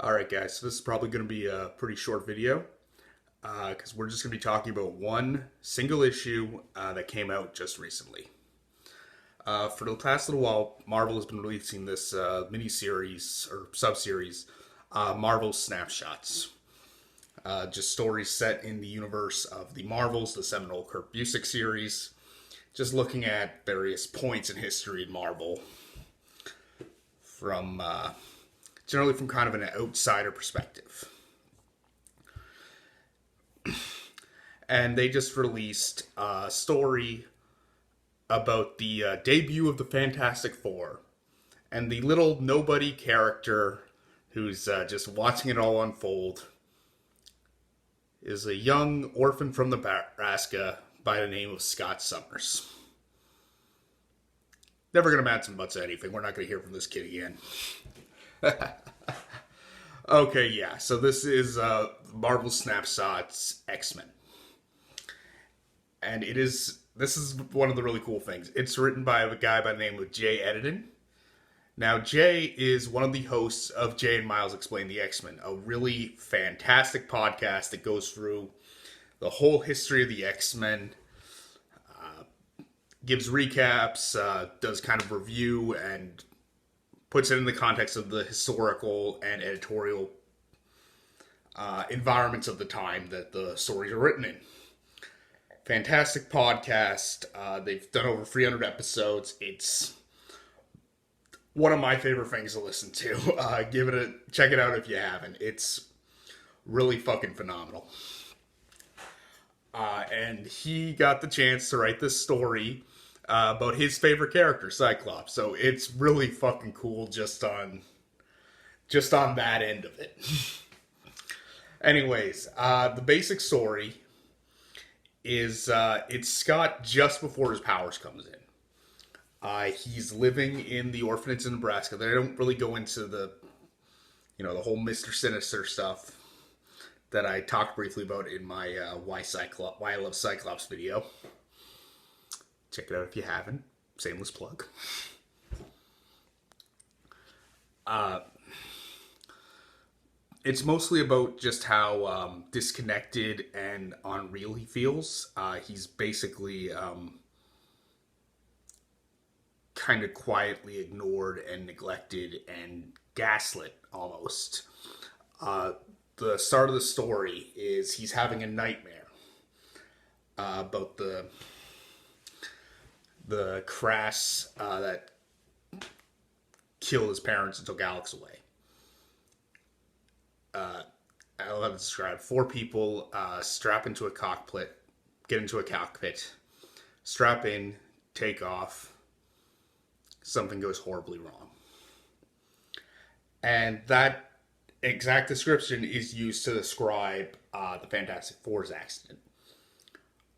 Alright guys, so this is probably going to be a pretty short video because we're just going to be talking about one single issue that came out just recently. For the past little while, Marvel has been releasing this mini-series or sub-series, Marvel Snapshots. Just stories set in the universe of the Marvels, the seminal Kurt Busiek series. Just looking at various points in history in Marvel from generally from kind of an outsider perspective. And they just released a story about the debut of the Fantastic Four and the little nobody character who's just watching it all unfold is a young orphan from Nebraska by the name of Scott Summers. Never going to match some butts to anything. We're not going to hear from this kid again. Okay, yeah. So this is Marvel Snapshots X-men. And this is one of the really cool things. It's written by a guy by the name of Jay Editon. Now, Jay is one of the hosts of Jay and Miles Explain the X-Men, a really fantastic podcast that goes through the whole history of the X-Men, gives recaps, does kind of review, and puts it in the context of the historical and editorial environments of the time that the stories are written in. Fantastic podcast. They've done over 300 episodes. It's one of my favorite things to listen to. Check it out if you haven't. It's really fucking phenomenal. And he got the chance to write this story about his favorite character, Cyclops. So it's really fucking cool just on that end of it. Anyways, the basic story is it's Scott just before his powers comes in. He's living in the orphanage in Nebraska. They don't really go into the whole Mr. Sinister stuff that I talked briefly about in my Why I Love Cyclops video. Check it out if you haven't. Shameless plug. It's mostly about just how disconnected and unreal he feels. He's basically kind of quietly ignored and neglected and gaslit almost. The start of the story is he's having a nightmare about the crash that killed his parents and took Alex away. I'll have to describe. 4 people strap into a cockpit, get into a cockpit, strap in, take off. Something goes horribly wrong. And that exact description is used to describe the Fantastic Four's accident.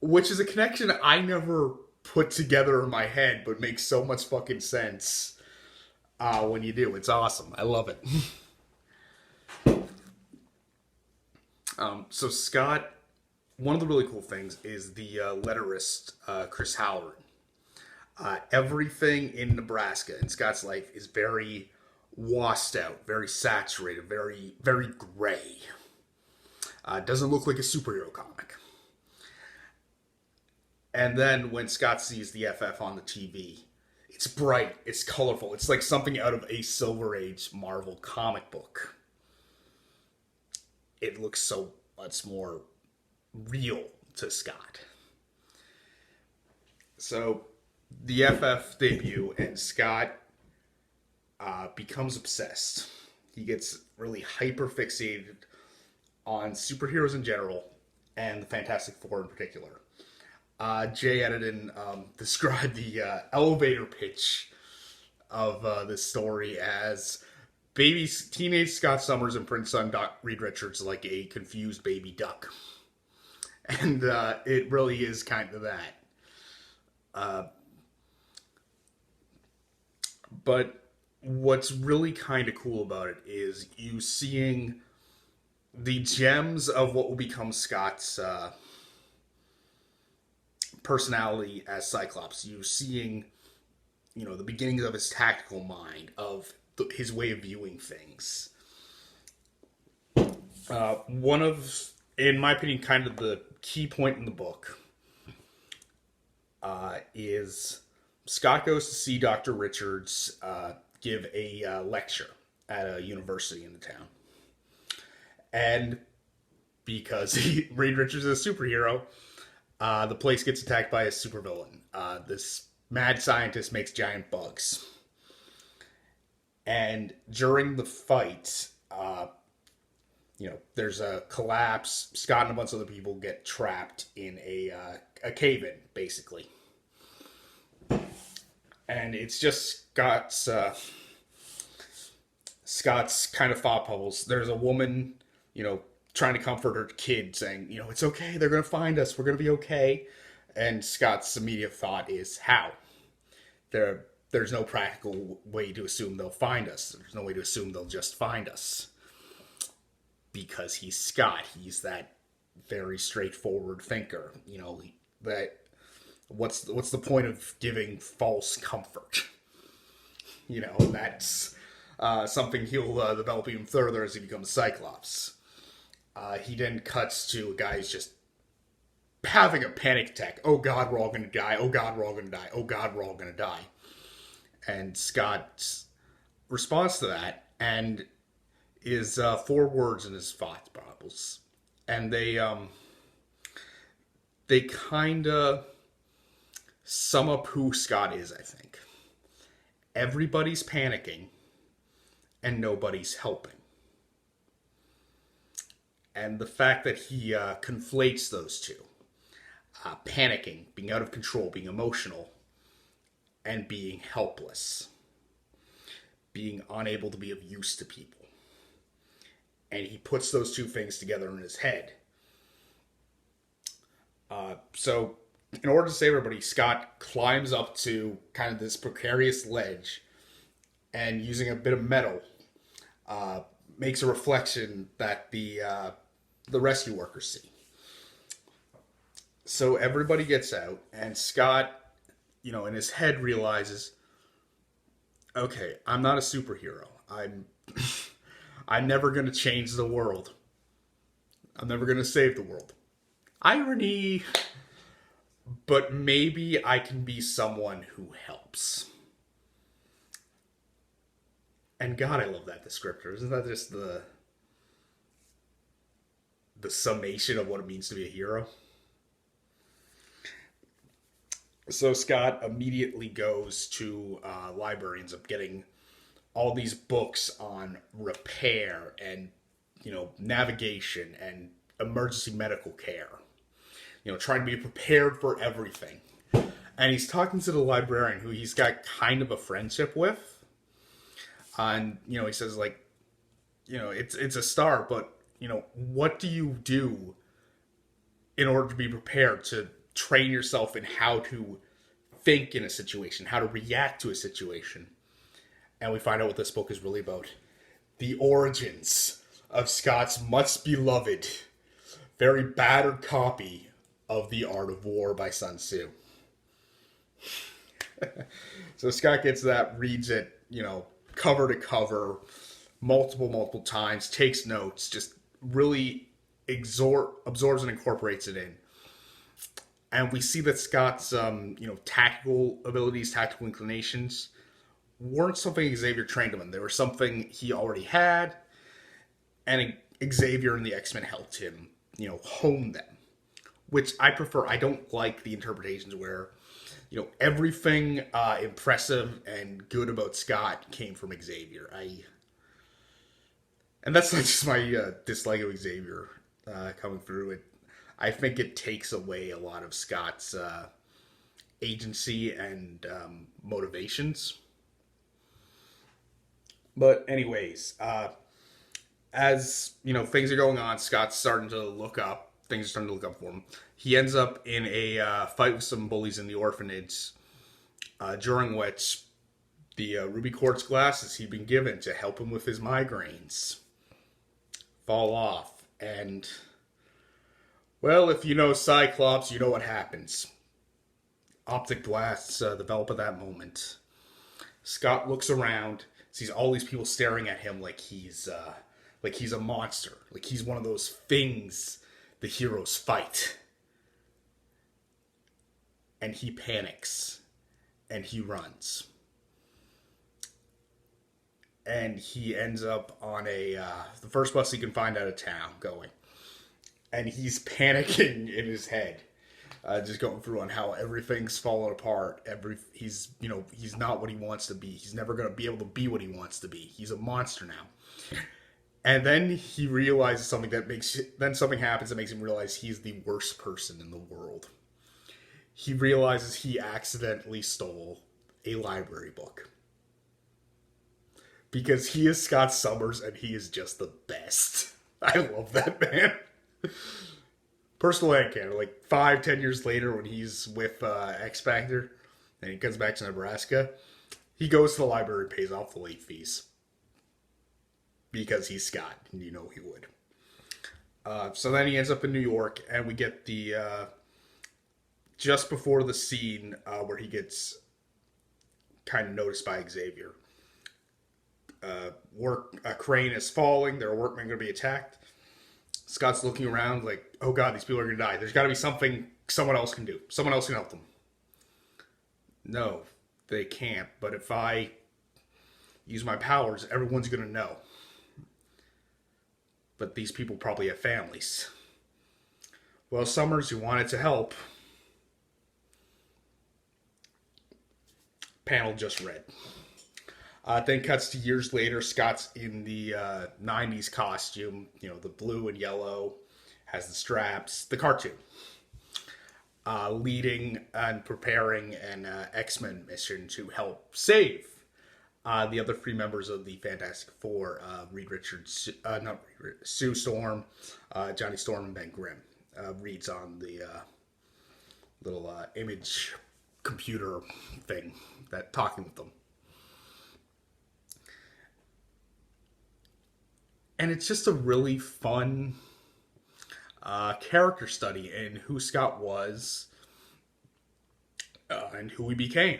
Which is a connection I never put together in my head, but makes so much fucking sense when you do. It's awesome. I love it. So Scott, one of the really cool things is the letterist, Chris Halloran. Everything in Nebraska in Scott's life is very washed out, very saturated, very, very gray. Doesn't look like a superhero comic. And then when Scott sees the FF on the TV, it's bright, it's colorful, it's like something out of a Silver Age Marvel comic book. It looks so much more real to Scott. So, the FF debut, and Scott becomes obsessed. He gets really hyper fixated on superheroes in general, and the Fantastic Four in particular. Jay Editon described the elevator pitch of this story as teenage Scott Summers and Prince son Reed Richards like a confused baby duck. And it really is kind of that. But what's really kind of cool about it is you seeing the gems of what will become Scott's personality as Cyclops. You seeing, the beginnings of his tactical mind, of his way of viewing things. One of, in my opinion, kind of the key point in the book is Scott goes to see Dr. Richards give a lecture at a university in the town. And because Reed Richards is a superhero, the place gets attacked by a supervillain. This mad scientist makes giant bugs. And during the fight, there's a collapse. Scott and a bunch of other people get trapped in a cave-in, basically. And it's just Scott's kind of thought bubbles. There's a woman, trying to comfort her kid, saying, it's okay, they're going to find us, we're going to be okay. And Scott's immediate thought is, how? There's no practical way to assume they'll find us. There's no way to assume they'll just find us. Because he's Scott. He's that very straightforward thinker. That what's the point of giving false comfort? That's something he'll develop even further as he becomes Cyclops. He then cuts to a guy who's just having a panic attack. Oh God, we're all gonna die. Oh God, we're all gonna die. Oh God, we're all gonna die. And Scott responds to that and is 4 words in his thought bubbles. And they kind of sum up who Scott is, I think. Everybody's panicking and nobody's helping. And the fact that he conflates those two, panicking, being out of control, being emotional, and being helpless, being unable to be of use to people. And he puts those two things together in his head. So, in order to save everybody, Scott climbs up to kind of this precarious ledge, and using a bit of metal, makes a reflection that the rescue workers see. So everybody gets out, and Scott, in his head realizes, okay, I'm not a superhero. I'm never going to change the world. I'm never going to save the world. Irony, but maybe I can be someone who helps. And God, I love that descriptor. Isn't that just the summation of what it means to be a hero? So Scott immediately goes to a library, ends up getting all these books on repair and, navigation and emergency medical care. Trying to be prepared for everything. And he's talking to the librarian who he's got kind of a friendship with. And, he says, it's a start, but, what do you do in order to be prepared to train yourself in how to think in a situation, how to react to a situation? And we find out what this book is really about. The origins of Scott's much beloved, very battered copy of The Art of War by Sun Tzu. So Scott gets that, reads it, cover to cover, multiple times, takes notes, just really absorbs and incorporates it in. And we see that Scott's, tactical abilities, tactical inclinations weren't something Xavier trained him in. They were something he already had, and Xavier and the X-Men helped him, hone them. Which I prefer. I don't like the interpretations where, everything impressive and good about Scott came from Xavier. And that's not just my dislike of Xavier coming through it. I think it takes away a lot of Scott's agency and motivations. But anyways, as, things are going on, Scott's starting to look up. Things are starting to look up for him. He ends up in a fight with some bullies in the orphanage, during which the ruby quartz glasses he'd been given to help him with his migraines fall off. And, well, if you know Cyclops, you know what happens. Optic blasts develop at that moment. Scott looks around, sees all these people staring at him like he's Like he's a monster. Like he's one of those things the heroes fight. And he panics. And he runs. And he ends up on the first bus he can find out of town going. And he's panicking in his head. Just going through on how everything's falling apart. He's not what he wants to be. He's never going to be able to be what he wants to be. He's a monster now. And then he realizes something something happens that makes him realize he's the worst person in the world. He realizes he accidentally stole a library book. Because he is Scott Summers and he is just the best. I love that man. Personal encounter, like 5-10 years later when he's with X Factor and he comes back to Nebraska, he goes to the library and pays off the late fees. Because he's Scott, and you know he would. So then he ends up in New York, and we get the just before the scene where he gets kind of noticed by Xavier. A crane is falling. There are workmen going to be attacked. Scott's looking around like, oh god, these people are going to die. There's got to be something someone else can do. Someone else can help them. No, they can't. But if I use my powers, everyone's going to know. But these people probably have families. Well, Summers, who wanted to help, panel just read. Then cuts to years later. Scott's in the 90s costume, the blue and yellow, has the straps, the cartoon. Leading and preparing an X-Men mission to help save the other three members of the Fantastic Four, Sue Storm, Johnny Storm, and Ben Grimm. Reed's on the little image computer thing that talking with them. And it's just a really fun character study in who Scott was and who he became.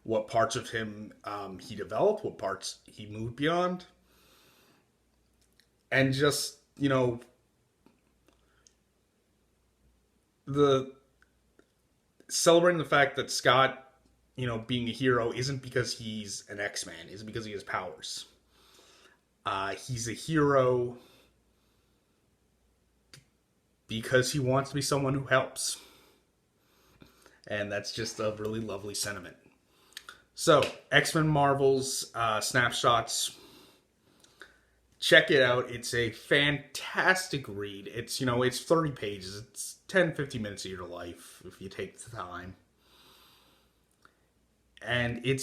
What parts of him he developed, what parts he moved beyond. And just, the celebrating the fact that Scott, being a hero isn't because he's an X-Man, isn't because he has powers. He's a hero because he wants to be someone who helps. And that's just a really lovely sentiment. So, X-Men Marvel's Snapshots. Check it out. It's a fantastic read. It's, it's 30 pages. It's 10-15 minutes of your life if you take the time. And it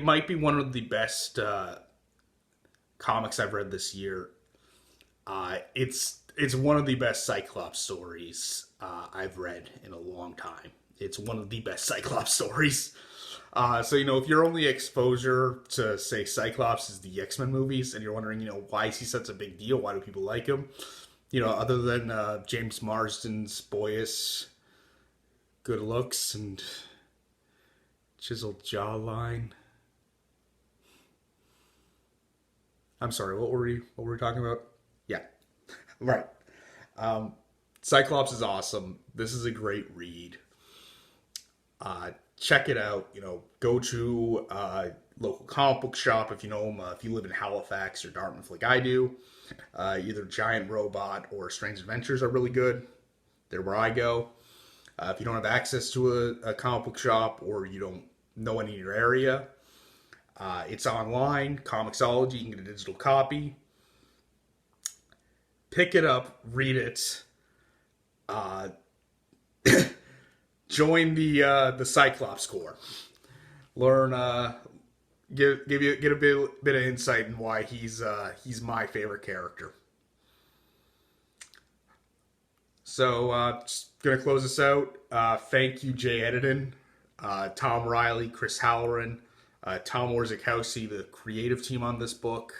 might be one of the best comics I've read this year. It's one of the best Cyclops stories I've read in a long time. It's one of the best Cyclops stories. So, if your only exposure to, say, Cyclops is the X-Men movies, and you're wondering, why is he such a big deal? Why do people like him? Other than James Marsden's boyish good looks and chiseled jawline. I'm sorry, what were we talking about? Yeah, right. Cyclops is awesome. This is a great read. Check it out. Go to local comic book shop if you know them. If you live in Halifax or Dartmouth like I do, either Giant Robot or Strange Adventures are really good. They're where I go. If you don't have access to a comic book shop or you don't know any in your area, it's online, Comixology. You can get a digital copy. Pick it up, read it. Join the Cyclops Corps. Learn, get a bit of insight in why he's my favorite character. So, just gonna close this out. Thank you, Jay Edidin, Tom Riley, Chris Halloran, Tom Orzechowski, the creative team on this book.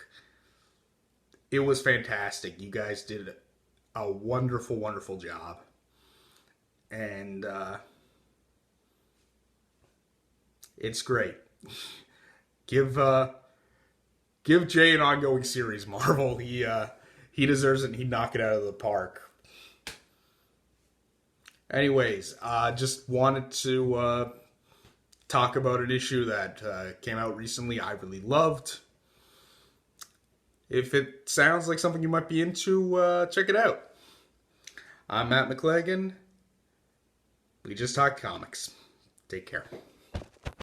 It was fantastic. You guys did a wonderful, wonderful job. And it's great. give Jay an ongoing series, Marvel. He deserves it, and he'd knock it out of the park. Anyways, just wanted to talk about an issue that came out recently I really loved. If it sounds like something you might be into, check it out. I'm Matt McLagan. We just talked comics. Take care.